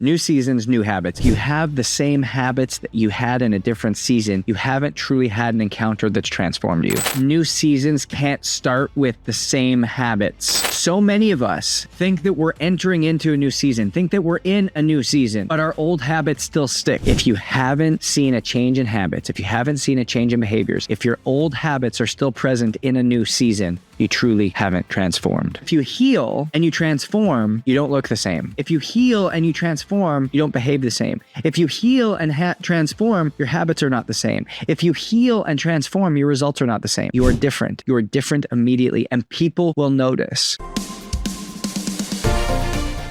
New seasons, new habits. You have the same habits that you had in a different season. You haven't truly had an encounter that's transformed you. New seasons can't start with the same habits. So many of us think that we're entering into a new season, think that we're in a new season, but our old habits still stick. If you haven't seen a change in habits, if you haven't seen a change in behaviors, if your old habits are still present in a new season, you truly haven't transformed. If you heal and you transform, you don't look the same. If you heal and you transform, you don't behave the same. If you heal and transform, your habits are not the same. If you heal and transform, your results are not the same. You are different. You are different immediately, and people will notice.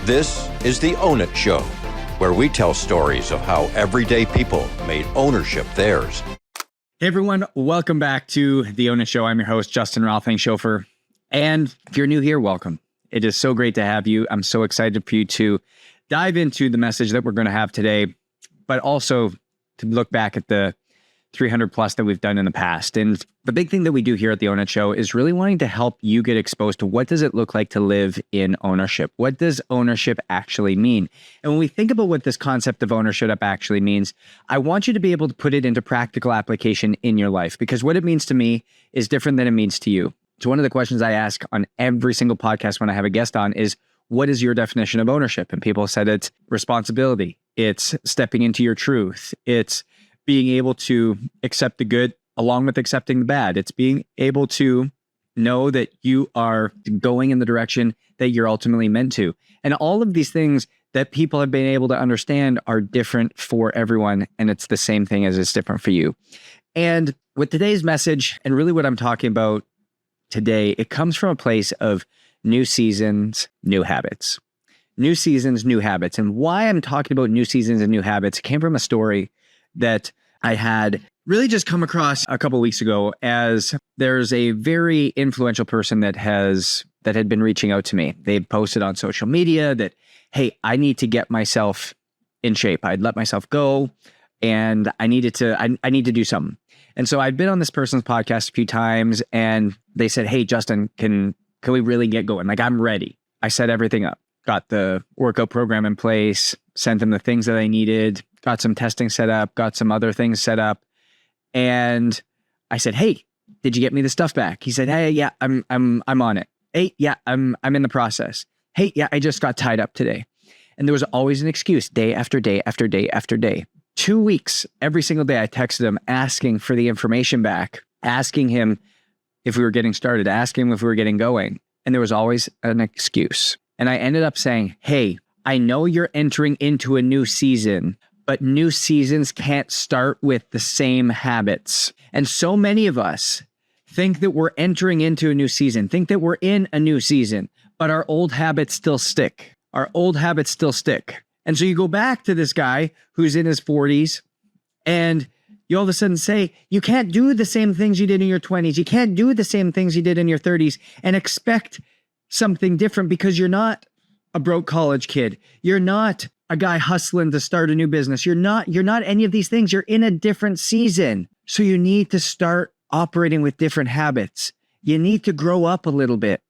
This is the Own It Show, where we tell stories of how everyday people made ownership theirs. Hey everyone, welcome back to the Own It Show. I'm your host, Justin Roethlingshoefer. And if you're new here, welcome. It is so great to have you. I'm so excited for you to dive into the message that we're going to have today, but also to look back at the 300 plus that we've done in the past. And the big thing that we do here at the Own It Show is really wanting to help you get exposed to what does it look like to live in ownership? What does ownership actually mean? And when we think about what this concept of ownership actually means, I want you to be able to put it into practical application in your life, because what it means to me is different than it means to you. So one of the questions I ask on every single podcast when I have a guest on is, what is your definition of ownership? And people said it's responsibility. It's stepping into your truth. It's being able to accept the good along with accepting the bad. It's being able to know that you are going in the direction that you're ultimately meant to. And all of these things that people have been able to understand are different for everyone. And it's the same thing as it's different for you. And with today's message, and really what I'm talking about today, it comes from a place of new seasons, new habits. New seasons, new habits. And why I'm talking about new seasons and new habits came from a story that I had really just come across a couple of weeks ago, as there's a very influential person that had been reaching out to me. They posted on social media that, hey, I need to get myself in shape. I'd let myself go and I need to do something. And so I'd been on this person's podcast a few times and they said, hey, Justin, can we really get going? Like, I'm ready. I set everything up, got the workout program in place, sent them the things that I needed, got some testing set up, got some other things set up. And I said, hey, did you get me the stuff back? He said, hey, yeah, I'm on it. Hey, yeah, I'm in the process. Hey, yeah, I just got tied up today. And there was always an excuse day after day after day after day. 2 weeks, every single day, I texted him asking for the information back, asking him if we were getting started, asking him if we were getting going. And there was always an excuse. And I ended up saying, hey, I know you're entering into a new season, but new seasons can't start with the same habits. And so many of us think that we're entering into a new season, think that we're in a new season, but our old habits still stick. Our old habits still stick. And so you go back to this guy who's in his 40s and you all of a sudden say, you can't do the same things you did in your 20s. You can't do the same things you did in your 30s and expect something different, because you're not a broke college kid. You're not a guy hustling to start a new business. You're not any of these things. You're in a different season. So you need to start operating with different habits. You need to grow up a little bit.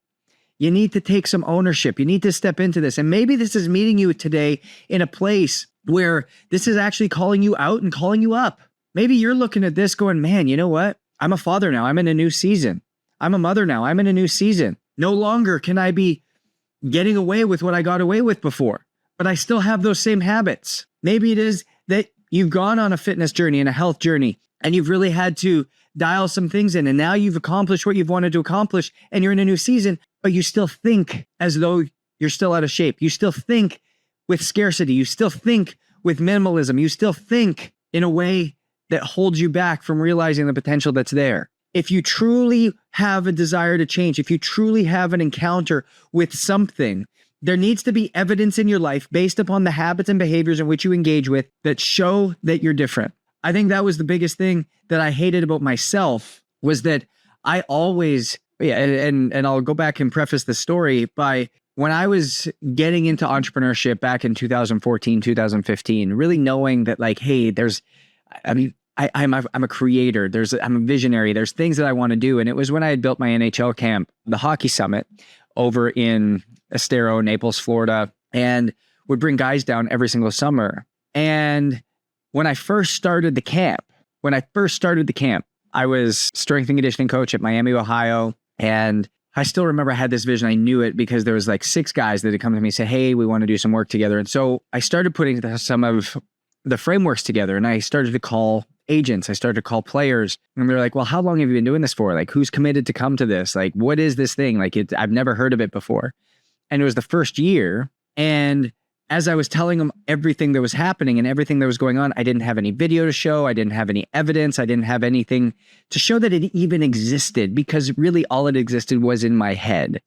You need to take some ownership. You need to step into this. And maybe this is meeting you today in a place where this is actually calling you out and calling you up. Maybe you're looking at this going, man, you know what? I'm a father now. I'm in a new season. I'm a mother now. I'm in a new season. No longer can I be getting away with what I got away with before, but I still have those same habits. Maybe it is that you've gone on a fitness journey and a health journey, and you've really had to dial some things in, and now you've accomplished what you've wanted to accomplish, and you're in a new season, but you still think as though you're still out of shape. You still think with scarcity. You still think with minimalism. You still think in a way that holds you back from realizing the potential that's there. If you truly have a desire to change, if you truly have an encounter with something, there needs to be evidence in your life based upon the habits and behaviors in which you engage with that show that you're different. I think that was the biggest thing that I hated about myself, was that I always, and I'll go back and preface the story by when I was getting into entrepreneurship back in 2014, 2015, really knowing that like, hey, I'm a creator. I'm a visionary. There's things that I want to do. And it was when I had built my NHL camp, the hockey summit over in Estero, Naples, Florida. And would bring guys down every single summer. And when I first started the camp, I was strength and conditioning coach at Miami, Ohio. And I still remember I had this vision. I knew it because there was like 6 guys that had come to me and said, hey, we want to do some work together. And so I started putting some of the frameworks together, and I started to call agents. I started to call players, and they're like, well, how long have you been doing this for? Like, who's committed to come to this? Like, what is this thing? Like, I've never heard of it before. And it was the first year. And as I was telling them everything that was happening and everything that was going on, I didn't have any video to show. I didn't have any evidence. I didn't have anything to show that it even existed, because really all it existed was in my head.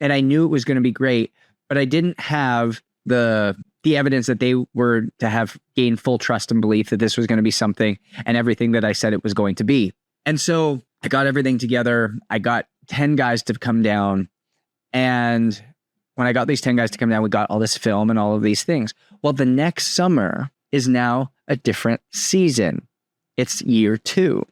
And I knew it was going to be great, but I didn't have the evidence that they were to have gained full trust and belief that this was going to be something and everything that I said it was going to be. And so I got everything together. I got 10 guys to come down. And when I got these 10 guys to come down, we got all this film and all of these things. Well, the next summer is now a different season. It's year 2.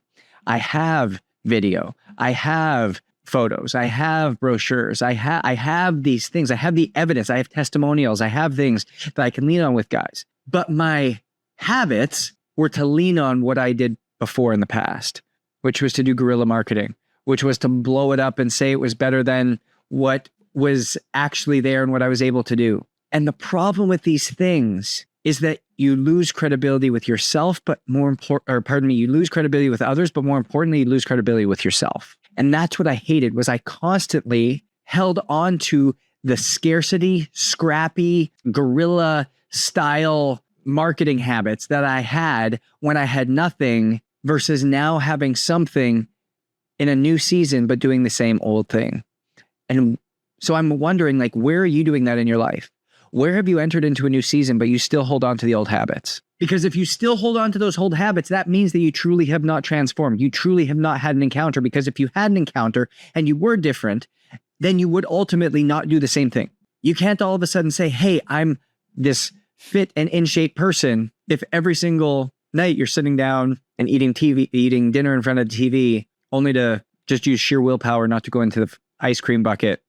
I have video. I have photos. I have brochures. I have these things. I have the evidence. I have testimonials. I have things that I can lean on with guys. But my habits were to lean on what I did before in the past, which was to do guerrilla marketing, which was to blow it up and say it was better than what was actually there and what I was able to do. And the problem with these things is that you lose credibility with yourself, but you lose credibility with others, but more importantly, you lose credibility with yourself. And that's what I hated, was I constantly held on to the scarcity, scrappy, guerrilla style marketing habits that I had when I had nothing, versus now having something in a new season, but doing the same old thing. And so I'm wondering, like, where are you doing that in your life? Where have you entered into a new season, but you still hold on to the old habits? Because if you still hold on to those old habits, that means that you truly have not transformed. You truly have not had an encounter, because if you had an encounter and you were different, then you would ultimately not do the same thing. You can't all of a sudden say, hey, I'm this fit and in shape person, if every single night you're sitting down and eating dinner in front of the TV, only to just use sheer willpower not to go into the ice cream bucket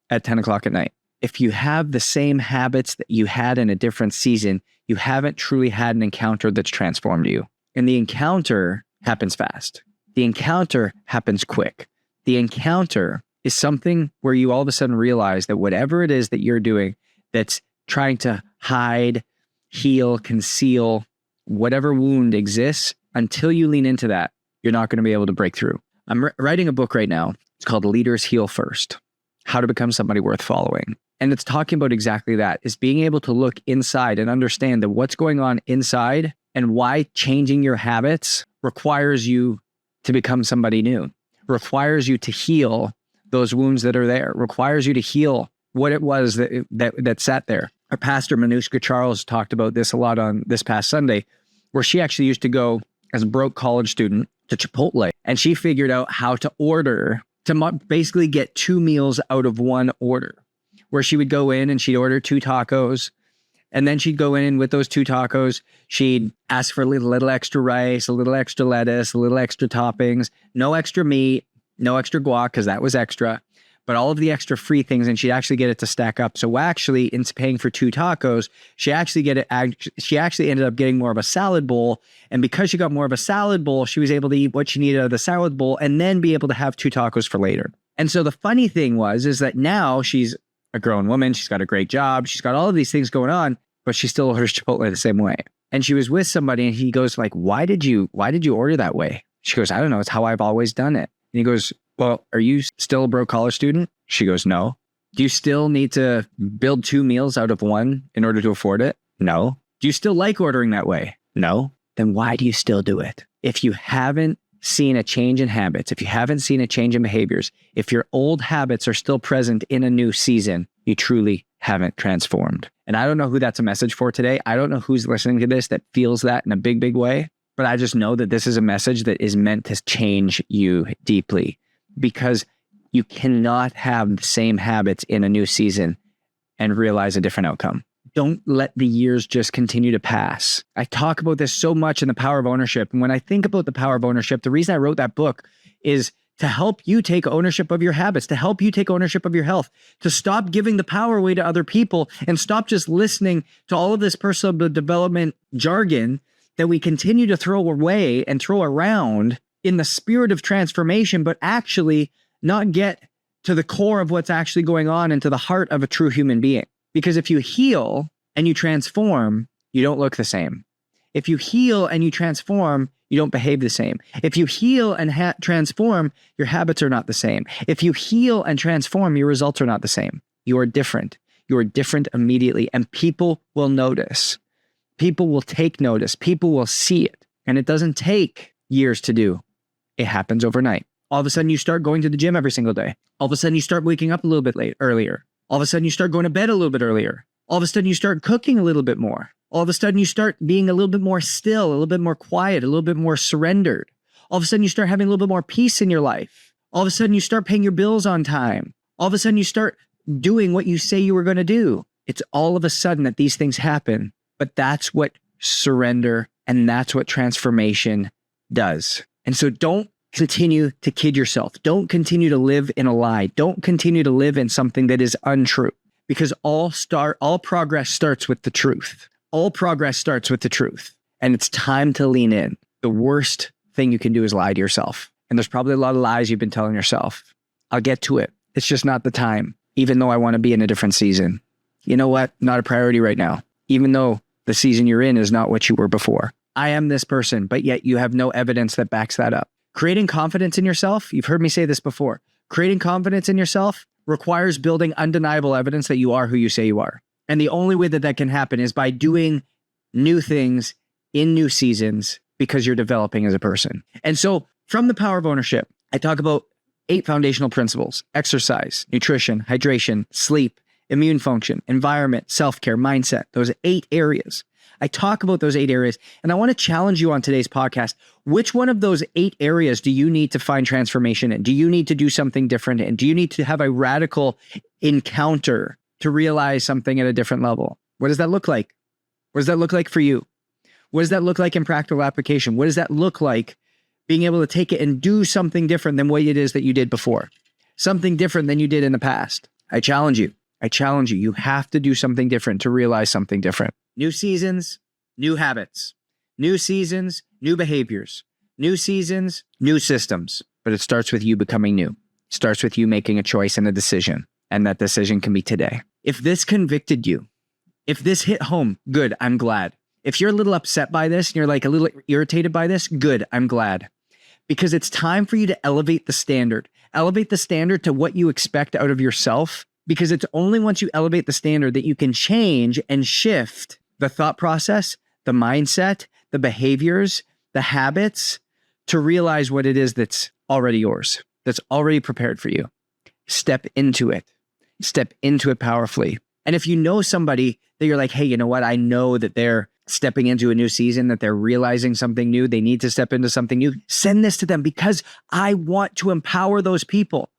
at 10 o'clock at night. If you have the same habits that you had in a different season, you haven't truly had an encounter that's transformed you. And the encounter happens fast. The encounter happens quick. The encounter is something where you all of a sudden realize that whatever it is that you're doing that's trying to hide, heal, conceal, whatever wound exists, until you lean into that, you're not going to be able to break through. I'm writing a book right now. It's called Leaders Heal First: How to Become Somebody Worth Following. And it's talking about exactly that, is being able to look inside and understand that what's going on inside and why changing your habits requires you to become somebody new, requires you to heal those wounds that are there, requires you to heal what it was that sat there. Our pastor, Manushka Charles, talked about this a lot on this past Sunday, where she actually used to go as a broke college student to Chipotle, and she figured out how to order, to basically get 2 meals out of one order, where she would go in and she'd order 2 tacos. And then she'd go in with those 2 tacos. She'd ask for a little extra rice, a little extra lettuce, a little extra toppings, no extra meat, no extra guac, because that was extra, but all of the extra free things. And she'd actually get it to stack up. So actually, in paying for 2 tacos, she actually ended up getting more of a salad bowl. And because she got more of a salad bowl, she was able to eat what she needed out of the salad bowl and then be able to have 2 tacos for later. And so the funny thing is that now she's a grown woman. She's got a great job. She's got all of these things going on, but she still orders Chipotle the same way. And she was with somebody and he goes like, why did you order that way? She goes, I don't know. It's how I've always done it. And he goes, well, are you still a broke college student? She goes, no. Do you still need to build 2 meals out of one in order to afford it? No. Do you still like ordering that way? No. Then why do you still do it? If you haven't seen a change in habits, if you haven't seen a change in behaviors, if your old habits are still present in a new season, you truly haven't transformed. And I don't know who that's a message for today. I don't know who's listening to this that feels that in a big, big way, but I just know that this is a message that is meant to change you deeply, because you cannot have the same habits in a new season and realize a different outcome. Don't let the years just continue to pass. I talk about this so much in The Power of Ownership. And when I think about the power of ownership, the reason I wrote that book is to help you take ownership of your habits, to help you take ownership of your health, to stop giving the power away to other people and stop just listening to all of this personal development jargon that we continue to throw away and throw around in the spirit of transformation, but actually not get to the core of what's actually going on and to the heart of a true human being. Because if you heal and you transform, you don't look the same. If you heal and you transform, you don't behave the same. If you heal and transform, your habits are not the same. If you heal and transform, your results are not the same. You are different. You are different immediately, and people will notice. People will take notice. People will see it. And it doesn't take years to do. It happens overnight. All of a sudden, you start going to the gym every single day. All of a sudden, you start waking up a little bit earlier. All of a sudden, you start going to bed a little bit earlier. All of a sudden, you start cooking a little bit more. All of a sudden, you start being a little bit more still, a little bit more quiet, a little bit more surrendered. All of a sudden, you start having a little bit more peace in your life. All of a sudden, you start paying your bills on time. All of a sudden, you start doing what you say you were going to do. It's all of a sudden that these things happen. But that's what surrender and that's what transformation does. And so don't continue to kid yourself. Don't continue to live in a lie. Don't continue to live in something that is untrue, because all progress starts with the truth. All progress starts with the truth, and it's time to lean in. The worst thing you can do is lie to yourself. And there's probably a lot of lies you've been telling yourself. I'll get to it. It's just not the time, even though I want to be in a different season. You know what? Not a priority right now, even though the season you're in is not what you were before. I am this person, but yet you have no evidence that backs that up. Creating confidence in yourself, you've heard me say this before, creating confidence in yourself requires building undeniable evidence that you are who you say you are. And the only way that that can happen is by doing new things in new seasons, because you're developing as a person. And so from the power of ownership, I talk about 8 foundational principles: exercise, nutrition, hydration, sleep, immune function, environment, self-care, mindset. Those 8 areas. I talk about those 8 areas, and I want to challenge you on today's podcast. Which one of those 8 areas do you need to find transformation in? Do you need to do something different in? Do you need to have a radical encounter to realize something at a different level? What does that look like? What does that look like for you? What does that look like in practical application? What does that look like being able to take it and do something different than what it is that you did before? Something different than you did in the past. I challenge you. I challenge you. You have to do something different to realize something different. New seasons, new habits. New seasons, new behaviors. New seasons, new systems. But it starts with you becoming new. It starts with you making a choice and a decision. And that decision can be today. If this convicted you, if this hit home, good, I'm glad. If you're a little upset by this and you're like a little irritated by this, good, I'm glad. Because it's time for you to elevate the standard. Elevate the standard to what you expect out of yourself. Because it's only once you elevate the standard that you can change and shift the thought process, the mindset, the behaviors, the habits to realize what it is that's already yours, that's already prepared for you. Step into it. Step into it powerfully. And if you know somebody that you're like, hey, you know what? I know that they're stepping into a new season, that they're realizing something new, they need to step into something new, send this to them, because I want to empower those people.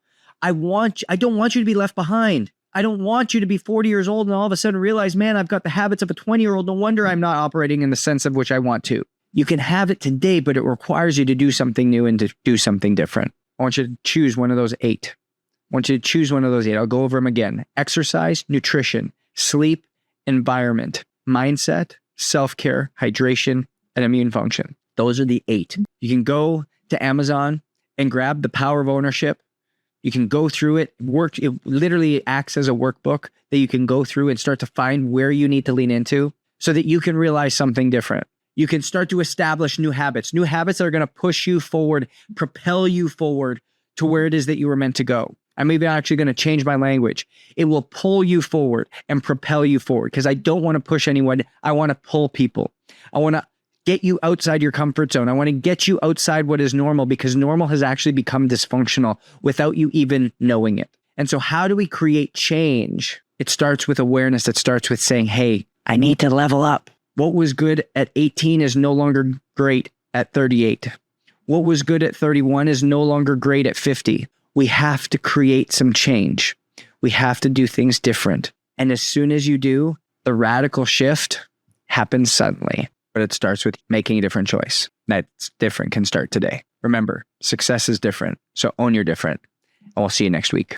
I don't want you to be left behind. I don't want you to be 40 years old and all of a sudden realize, man, I've got the habits of a 20-year-old. No wonder I'm not operating in the sense of which I want to. You can have it today, but it requires you to do something new and to do something different. I want you to choose one of those 8. I want you to choose one of those 8. I'll go over them again. Exercise, nutrition, sleep, environment, mindset, self-care, hydration, and immune function. Those are the 8. You can go to Amazon and grab The Power of Ownership. You can go through it. It literally acts as a workbook that you can go through and start to find where you need to lean into so that you can realize something different. You can start to establish new habits that are going to push you forward, propel you forward to where it is that you were meant to go. I'm even actually going to change my language. It will pull you forward and propel you forward, because I don't want to push anyone. I want to pull people. I want to get you outside your comfort zone. I want to get you outside what is normal, because normal has actually become dysfunctional without you even knowing it. And so how do we create change? It starts with awareness. It starts with saying, hey, I need to level up. What was good at 18 is no longer great at 38. What was good at 31 is no longer great at 50. We have to create some change. We have to do things different. And as soon as you do, the radical shift happens suddenly. But it starts with making a different choice. That's different can start today. Remember, success is different. So own your different. And we'll see you next week.